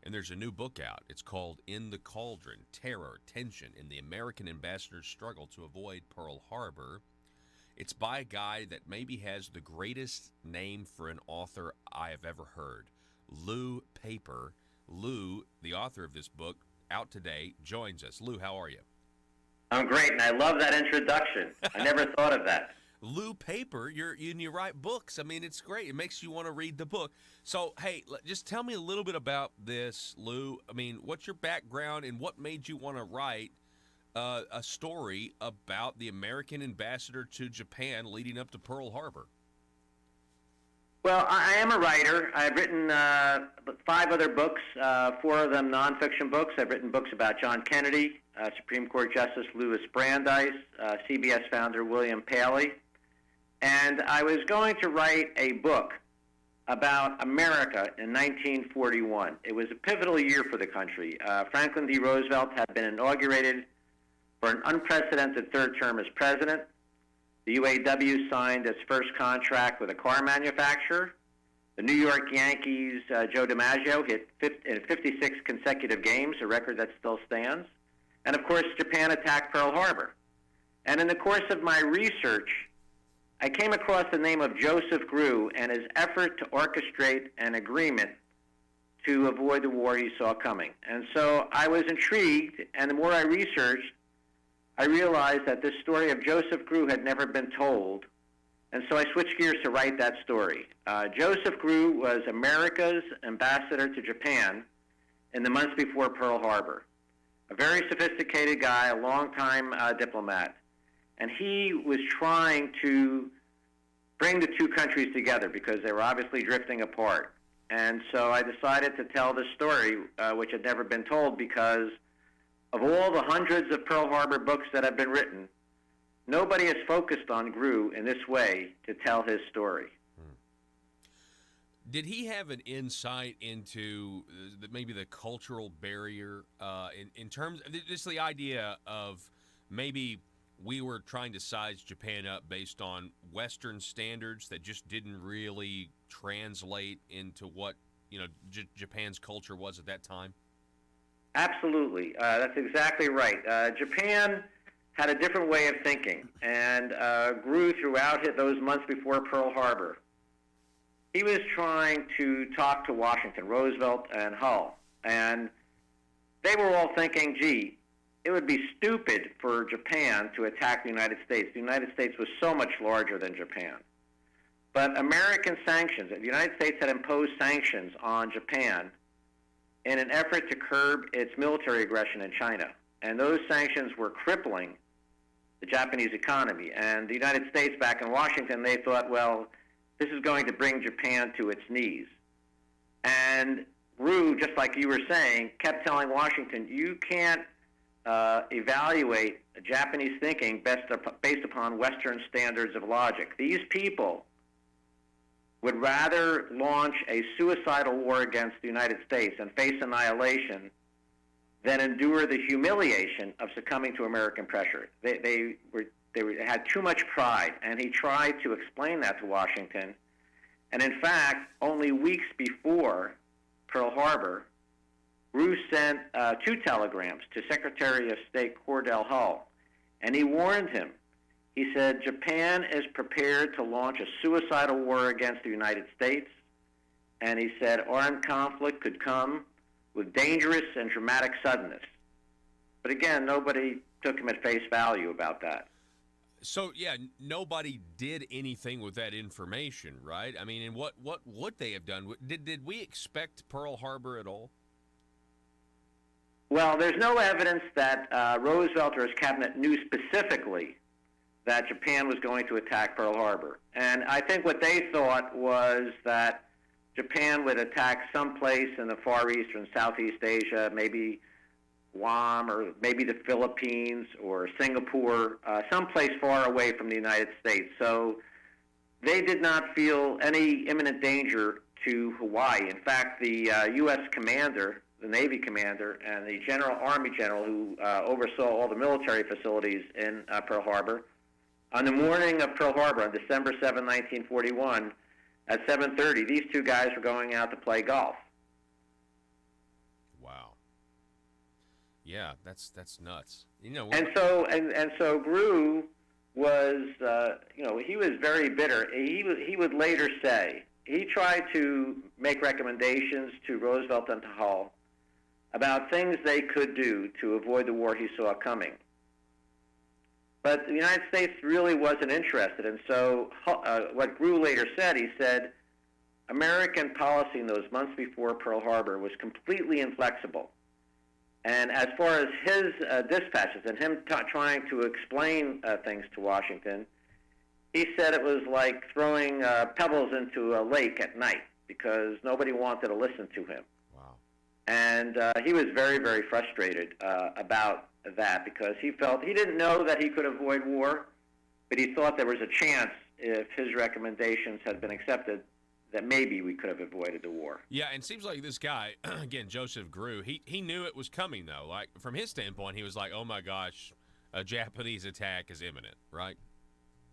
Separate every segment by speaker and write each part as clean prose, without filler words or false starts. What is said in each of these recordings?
Speaker 1: and there's a new book out. It's called In the Cauldron: Terror, Tension, and the American Ambassador's Struggle to Avoid Pearl Harbor. It's by a guy that maybe has the greatest name for an author I have ever heard, Lou Paper. Lou, the author of this book, out today, joins us. Lou, how are you?
Speaker 2: I'm great, and I love that introduction. I never thought of that.
Speaker 1: Lou Paper, you write books. I mean, it's great. It makes you want to read the book. So, hey, just tell me a little bit about this, Lou. I mean, what's your background and what made you want to write a story about the American ambassador to Japan leading up to Pearl Harbor?
Speaker 2: Well, I am a writer. I've written 5 other books, 4 of them nonfiction books. I've written books about John Kennedy, Supreme Court Justice Louis Brandeis, CBS founder William Paley. And I was going to write a book about America in 1941. It was a pivotal year for the country. Franklin D. Roosevelt had been inaugurated for an unprecedented third term as president. The UAW signed its first contract with a car manufacturer. The New York Yankees' Joe DiMaggio hit in 56 consecutive games, a record that still stands. And, of course, Japan attacked Pearl Harbor. And in the course of my research, I came across the name of Joseph Grew and his effort to orchestrate an agreement to avoid the war he saw coming. And so I was intrigued, and the more I researched, I realized that this story of Joseph Grew had never been told, and so I switched gears to write that story. Joseph Grew was America's ambassador to Japan in the months before Pearl Harbor. A very sophisticated guy, a longtime diplomat, and he was trying to bring the two countries together because they were obviously drifting apart. And so I decided to tell this story, which had never been told, because of all the hundreds of Pearl Harbor books that have been written, nobody has focused on Grew in this way to tell his story.
Speaker 1: Did he have an insight into maybe the cultural barrier in terms of just the idea of maybe we were trying to size Japan up based on Western standards that just didn't really translate into what Japan's culture was at that time?
Speaker 2: Absolutely. That's exactly right. Japan had a different way of thinking and grew throughout those months before Pearl Harbor. He was trying to talk to Washington, Roosevelt, and Hull, and they were all thinking, gee, it would be stupid for Japan to attack the United States. The United States was so much larger than Japan. But American sanctions, the United States had imposed sanctions on Japan in an effort to curb its military aggression in China. And those sanctions were crippling the Japanese economy. And the United States, back in Washington, they thought, well, this is going to bring Japan to its knees. And Grew, just like you were saying, kept telling Washington, you can't evaluate Japanese thinking based upon Western standards of logic. These people would rather launch a suicidal war against the United States and face annihilation than endure the humiliation of succumbing to American pressure. They had too much pride, and he tried to explain that to Washington. And in fact, only weeks before Pearl Harbor, Grew sent 2 telegrams to Secretary of State Cordell Hull, and he warned him. He said, Japan is prepared to launch a suicidal war against the United States, and he said armed conflict could come with dangerous and dramatic suddenness. But again, nobody took him at face value about that.
Speaker 1: So, yeah, nobody did anything with that information, right? I mean, and what would they have done? Did we expect Pearl Harbor at all?
Speaker 2: Well, there's no evidence that Roosevelt or his cabinet knew specifically that Japan was going to attack Pearl Harbor. And I think what they thought was that Japan would attack someplace in the Far East or in Southeast Asia, maybe Guam or maybe the Philippines or Singapore, someplace far away from the United States. So they did not feel any imminent danger to Hawaii. In fact, the U.S. commander, the Navy commander, and the Army general who oversaw all the military facilities in Pearl Harbor, on the morning of Pearl Harbor, on December 7, 1941, at 7:30, these 2 guys were going out to play golf.
Speaker 1: Yeah, that's nuts.
Speaker 2: And so Grew was, he was very bitter. He would later say he tried to make recommendations to Roosevelt and to Hull about things they could do to avoid the war he saw coming. But the United States really wasn't interested, and so what Grew later said, he said, American policy in those months before Pearl Harbor was completely inflexible. And as far as his dispatches and him trying to explain things to Washington, he said it was like throwing pebbles into a lake at night because nobody wanted to listen to him.
Speaker 1: Wow.
Speaker 2: And he was very, very frustrated about that because he felt he didn't know that he could avoid war, but he thought there was a chance if his recommendations had been accepted that maybe we could have avoided the war.
Speaker 1: Yeah, and it seems like this guy, again, Joseph Grew, he knew it was coming, though. Like, from his standpoint, he was like, oh, my gosh, a Japanese attack is imminent, right?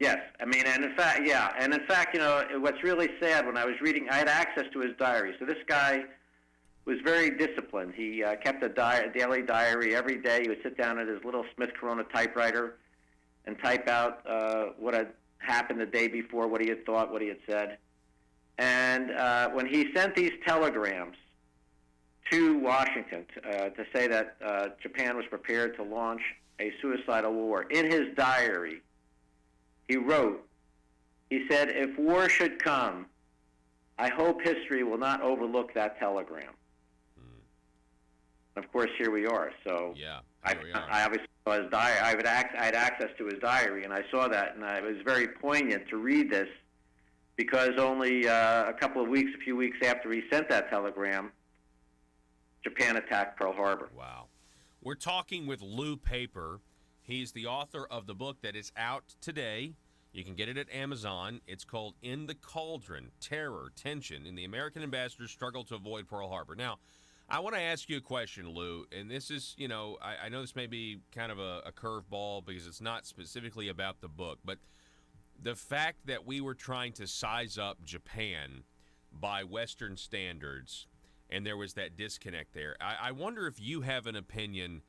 Speaker 2: Yes. I mean, and in fact, what's really sad, when I was reading, I had access to his diary. So this guy was very disciplined. He kept a daily diary every day. He would sit down at his little Smith Corona typewriter and type out what had happened the day before, what he had thought, what he had said. And when he sent these telegrams to Washington to say that Japan was prepared to launch a suicidal war, in his diary, he wrote, he said, if war should come, I hope history will not overlook that telegram. Of course, here we are. So
Speaker 1: yeah,
Speaker 2: I obviously saw his diary. I had access to his diary, and I saw that, and it was very poignant to read this because only a few weeks after he sent that telegram, Japan attacked Pearl Harbor.
Speaker 1: Wow. We're talking with Lou Paper. He's the author of the book that is out today. You can get it at Amazon. It's called In the Cauldron, Terror, Tension, in the American Ambassador's Struggle to Avoid Pearl Harbor. Now, I want to ask you a question, Lou, and this is, I know this may be kind of a curveball because it's not specifically about the book, but the fact that we were trying to size up Japan by Western standards, and there was that disconnect there, I wonder if you have an opinion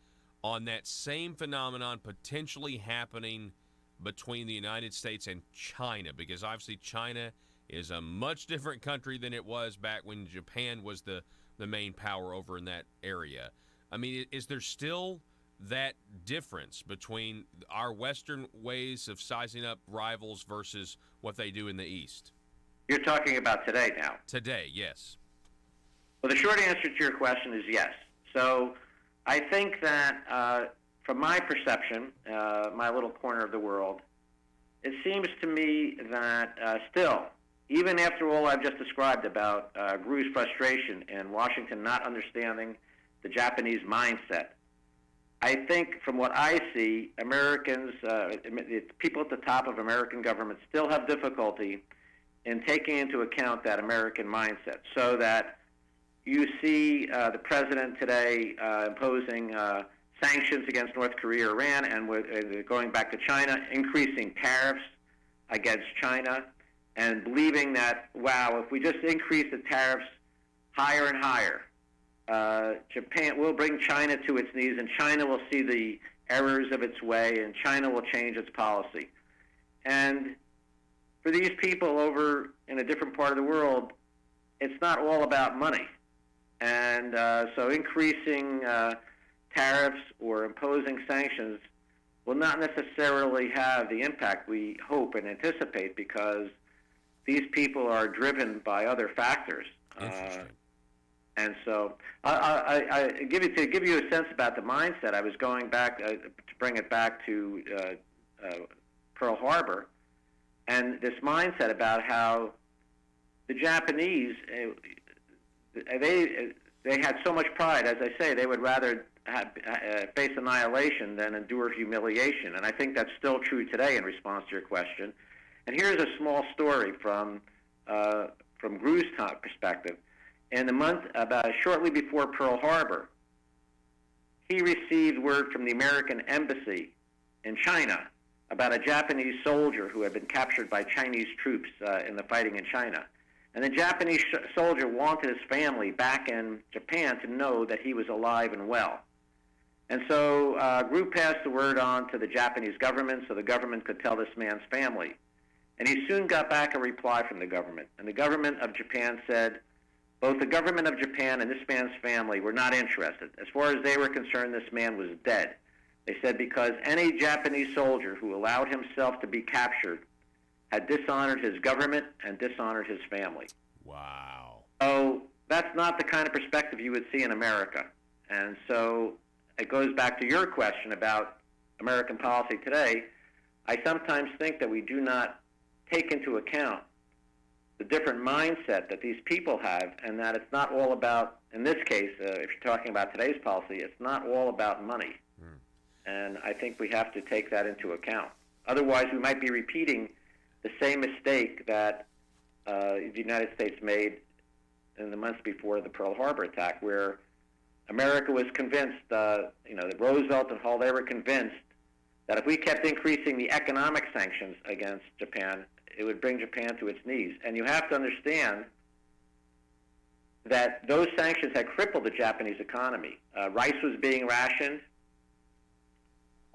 Speaker 1: on that same phenomenon potentially happening between the United States and China, because obviously China is a much different country than it was back when Japan was the main power over in that area. I mean, is there still that difference between our Western ways of sizing up rivals versus what they do in the East?
Speaker 2: You're talking about today now.
Speaker 1: Today, yes.
Speaker 2: Well, the short answer to your question is yes. So I think that from my perception, my little corner of the world, it seems to me that still, even after all I've just described about Grew's frustration and Washington not understanding the Japanese mindset, I think from what I see, Americans, people at the top of American government still have difficulty in taking into account that American mindset, so that you see the president today imposing sanctions against North Korea, Iran, and going back to China, increasing tariffs against China, and believing that, wow, if we just increase the tariffs higher and higher, Japan will bring China to its knees, and China will see the errors of its way, and China will change its policy. And for these people over in a different part of the world, it's not all about money. And so increasing tariffs or imposing sanctions will not necessarily have the impact we hope and anticipate, because these people are driven by other factors.
Speaker 1: Interesting.
Speaker 2: And so, to give you a sense about the mindset, I was going back to bring it back to Pearl Harbor, and this mindset about how the Japanese, they had so much pride. As I say, they would rather face annihilation than endure humiliation, and I think that's still true today in response to your question. And here's a small story from Grew's perspective. In the month, about shortly before Pearl Harbor, he received word from the American embassy in China about a Japanese soldier who had been captured by Chinese troops in the fighting in China. And the Japanese soldier wanted his family back in Japan to know that he was alive and well. And so Gru passed the word on to the Japanese government so the government could tell this man's family. And he soon got back a reply from the government. And the government of Japan said, both the government of Japan and this man's family were not interested. As far as they were concerned, this man was dead. They said because any Japanese soldier who allowed himself to be captured had dishonored his government and dishonored his family.
Speaker 1: Wow.
Speaker 2: So that's not the kind of perspective you would see in America. And so it goes back to your question about American policy today. I sometimes think that we do not take into account the different mindset that these people have, and that it's not all about, in this case, if you're talking about today's policy, it's not all about money. And I think we have to take that into account. Otherwise, we might be repeating the same mistake that the United States made in the months before the Pearl Harbor attack, where America was convinced, that Roosevelt and Hall, they were convinced that if we kept increasing the economic sanctions against Japan, it would bring Japan to its knees. And you have to understand that those sanctions had crippled the Japanese economy. Rice was being rationed.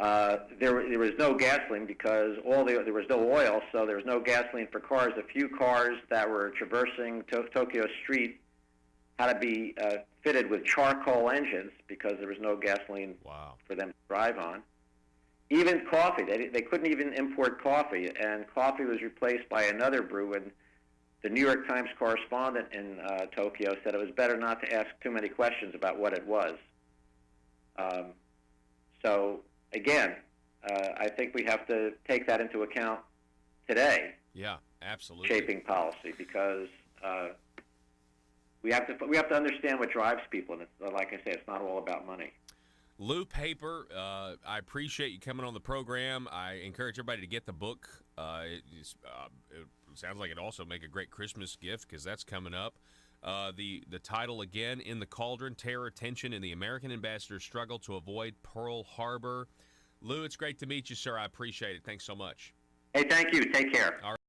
Speaker 2: There was no gasoline because there was no oil, so there was no gasoline for cars. A few cars that were traversing Tokyo Street had to be fitted with charcoal engines because there was no gasoline for them to drive on. Even coffee, they couldn't even import coffee, and coffee was replaced by another brew. And the New York Times correspondent in Tokyo said it was better not to ask too many questions about what it was. So again, I think we have to take that into account today.
Speaker 1: Yeah, absolutely.
Speaker 2: Shaping policy, because we have to understand what drives people, and it's, like I say, it's not all about money.
Speaker 1: Lou Paper, I appreciate you coming on the program. I encourage everybody to get the book. It sounds like it also make a great Christmas gift because that's coming up. The title again, In the Cauldron, Terror, Tension, and the American Ambassador's Struggle to Avoid Pearl Harbor. Lou, it's great to meet you, sir. I appreciate it. Thanks so much.
Speaker 2: Hey, thank you. Take care.
Speaker 1: All right.